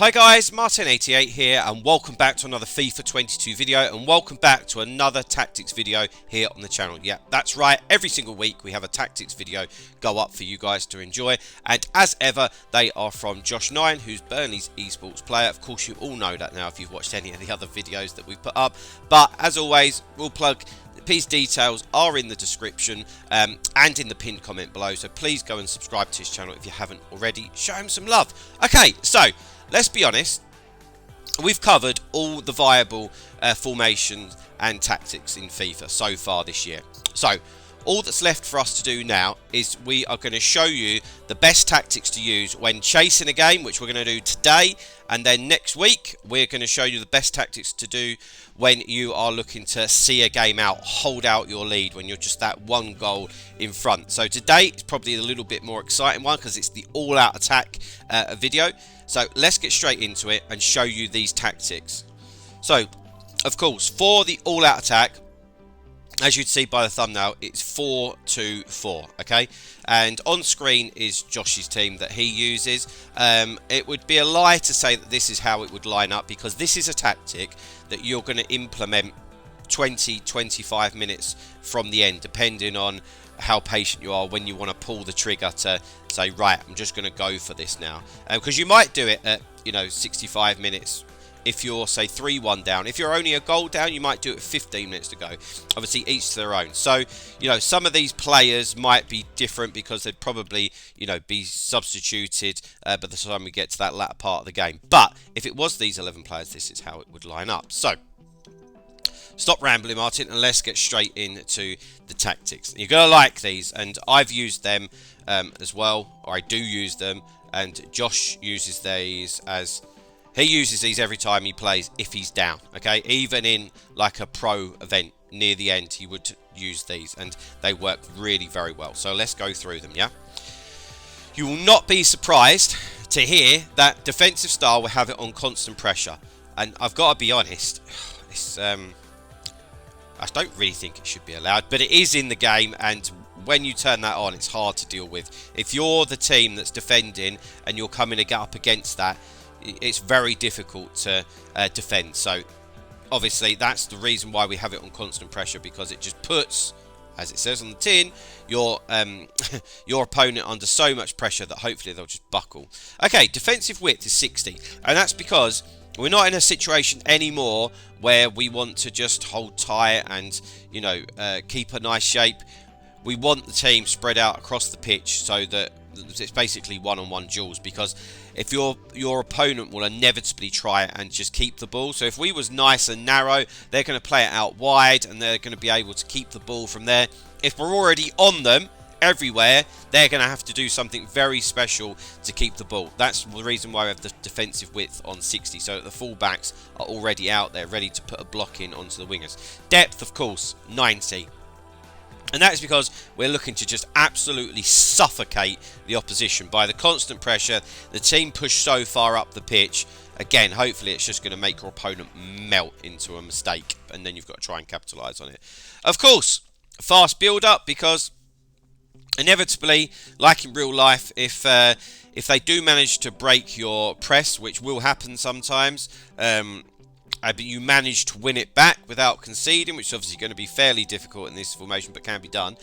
Hi guys, Martin88 here and welcome back to another FIFA 22 video and welcome back to another tactics video here on the channel. Yeah, that's right, every single week we have a tactics video go up for you guys to enjoy, and as ever they are from Josh9, who's Burnley's esports player. Of course you all know that now if you've watched any of the other videos that we've put up, but as always we'll plug his details are in the description and in the pinned comment below, so please go and subscribe to his channel if you haven't already. Show him some love. Okay, so let's be honest, we've covered all the viable formations and tactics in FIFA so far this year. So all that's left for us to do now is we are going to show you the best tactics to use when chasing a game, which we're going to do today, and then next week we're going to show you the best tactics to do when you are looking to see a game out, hold out your lead when you're just that one goal in front. So today it's probably a little bit more exciting one because it's the all-out attack video. So let's get straight into it and show you these tactics. So of course for the all-out attack, as you'd see by the thumbnail, it's 4-2-4, okay? And on screen is Josh's team that he uses. It would be a lie to say that this is how it would line up, because this is a tactic that you're going to implement 20-25 minutes from the end, depending on how patient you are when you want to pull the trigger to say, right, I'm just going to go for this now. Because you might do it at, 65 minutes. If you're, say, 3-1 down. If you're only a goal down, you might do it 15 minutes to go. Obviously, each to their own. So, some of these players might be different because they'd probably, be substituted by the time we get to that latter part of the game. But if it was these 11 players, this is how it would line up. So, stop rambling, Martin, and let's get straight into the tactics. You're going to like these, and I've used them as well, or I do use them, and Josh uses these as... He uses these every time he plays if he's down, okay? Even in like a pro event near the end, he would use these and they work really very well. So let's go through them, yeah? You will not be surprised to hear that defensive style will have it on constant pressure. And I've got to be honest, I don't really think it should be allowed, but it is in the game, and when you turn that on, it's hard to deal with. If you're the team that's defending and you're coming to get up against that, it's very difficult to defend. So obviously that's the reason why we have it on constant pressure, because it just puts, as it says on the tin, your your opponent under so much pressure that hopefully they'll just buckle. Okay, defensive width is 60, and that's because we're not in a situation anymore where we want to just hold tight and keep a nice shape. We want the team spread out across the pitch so that it's basically one-on-one duels, because if your opponent will inevitably try and just keep the ball. So if we was nice and narrow, they're going to play it out wide and they're going to be able to keep the ball from there. If we're already on them everywhere, they're going to have to do something very special to keep the ball. That's the reason why we have the defensive width on 60, so that the fullbacks are already out there ready to put a block in onto the wingers. Depth, of course, 90. And that is because we're looking to just absolutely suffocate the opposition by the constant pressure. The team pushed so far up the pitch. Again, hopefully it's just going to make your opponent melt into a mistake, and then you've got to try and capitalise on it. Of course, fast build-up, because inevitably, like in real life, if they do manage to break your press, which will happen sometimes, but you manage to win it back without conceding, which is obviously going to be fairly difficult in this formation, but can be done.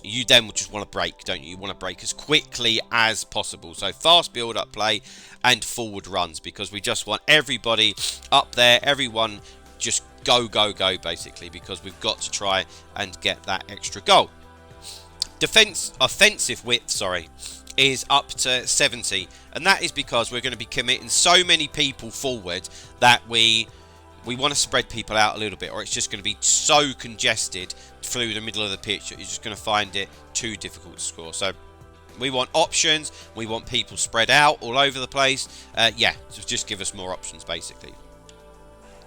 You then will just want to break, don't you? You want to break as quickly as possible. So fast build-up play and forward runs, because we just want everybody up there, everyone just go, go, go, basically, because we've got to try and get that extra goal. Offensive width, is up to 70, and that is because we're going to be committing so many people forward that we want to spread people out a little bit, or it's just going to be so congested through the middle of the pitch that you're just going to find it too difficult to score. So we want options, we want people spread out all over the place. Yeah, so just give us more options basically.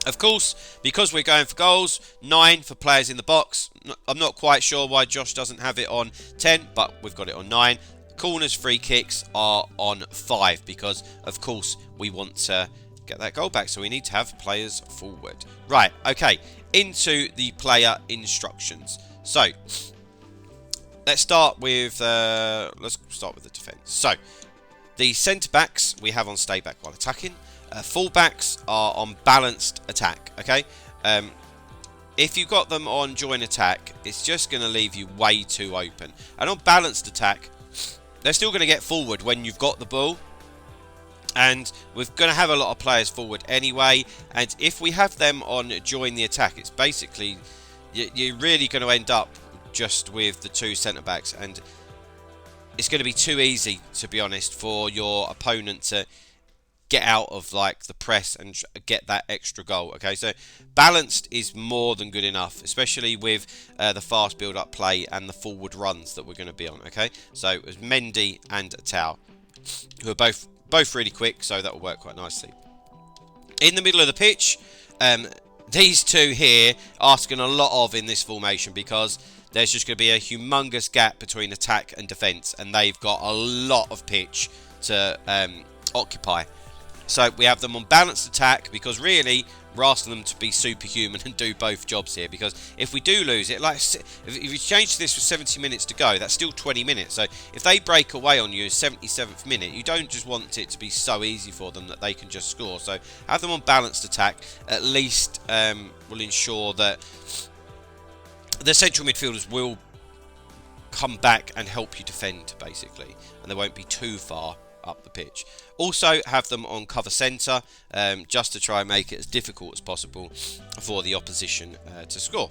Of course, because we're going for goals, 9 for players in the box. I'm not quite sure why Josh doesn't have it on 10, but we've got it on 9. Corners, free kicks are on 5, because of course we want to get that goal back, so we need to have players forward. Right, okay, into the player instructions. So let's start with the defense. So The centre backs we have on stay back while attacking. Full backs are on balanced attack. Okay. If you've got them on join attack, it's just going to leave you way too open. And on balanced attack, they're still going to get forward when you've got the ball. And we're going to have a lot of players forward anyway. And if we have them on join the attack, it's basically, you're really going to end up just with the two centre-backs. And it's going to be too easy, to be honest, for your opponent to get out of like the press and get that extra goal. Okay, so balanced is more than good enough, especially with the fast build-up play and the forward runs that we're going to be on. Okay, so it was Mendy and Tau, who are both really quick, so that will work quite nicely. In the middle of the pitch, these two here asking a lot of in this formation, because there's just going to be a humongous gap between attack and defence, and they've got a lot of pitch to occupy. So we have them on balanced attack, because really we're asking them to be superhuman and do both jobs here. Because if we do lose it, like if you change this with 70 minutes to go, that's still 20 minutes. So if they break away on you in 77th minute, you don't just want it to be so easy for them that they can just score. So have them on balanced attack. At least will ensure that the central midfielders will come back and help you defend, basically, and they won't be too far up the pitch. Also have them on cover centre, just to try and make it as difficult as possible for the opposition to score.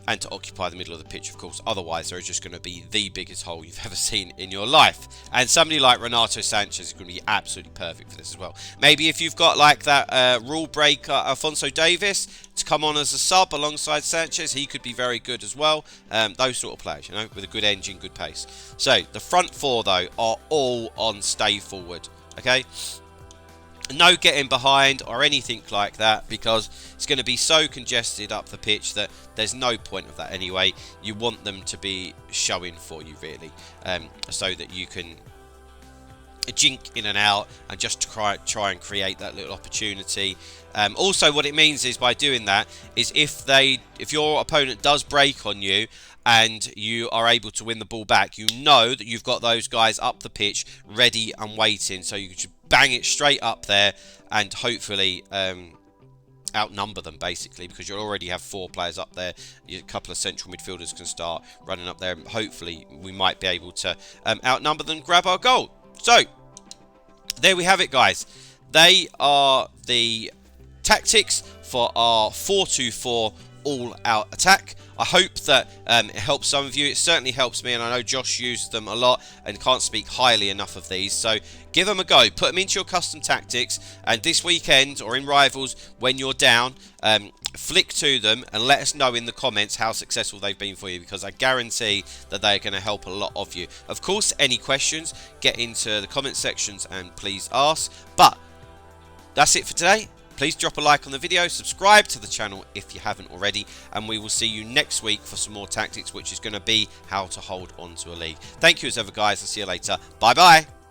And to occupy the middle of the pitch, of course. Otherwise, they're just going to be the biggest hole you've ever seen in your life. And somebody like Renato Sanchez is going to be absolutely perfect for this as well. Maybe if you've got like that rule breaker Alphonso Davies to come on as a sub alongside Sanchez, he could be very good as well. Those sort of players, you know, with a good engine, good pace. So the front four, though, are all on stay forward. Okay. No getting behind or anything like that, because it's going to be so congested up the pitch that there's no point of that anyway. You want them to be showing for you, really, so that you can jink in and out and just try and create that little opportunity. Also, what it means is, by doing that, is if your opponent does break on you and you are able to win the ball back, you know that you've got those guys up the pitch ready and waiting, so you can just bang it straight up there and hopefully outnumber them, basically, because you'll already have 4 players up there. A couple of central midfielders can start running up there, and hopefully we might be able to outnumber them and grab our goal. So there we have it, guys. They are the tactics for our 4-2-4 all-out attack. I hope that it helps some of you. It certainly helps me, and I know Josh uses them a lot and can't speak highly enough of these. So give them a go. Put them into your custom tactics, and this weekend or in Rivals, when you're down, flick to them and let us know in the comments how successful they've been for you, because I guarantee that they're going to help a lot of you. Of course, any questions, get into the comment sections and please ask. But that's it for today. Please drop a like on the video, subscribe to the channel if you haven't already, and we will see you next week for some more tactics, which is going to be how to hold on to a league. Thank you as ever, guys. I'll see you later. Bye bye.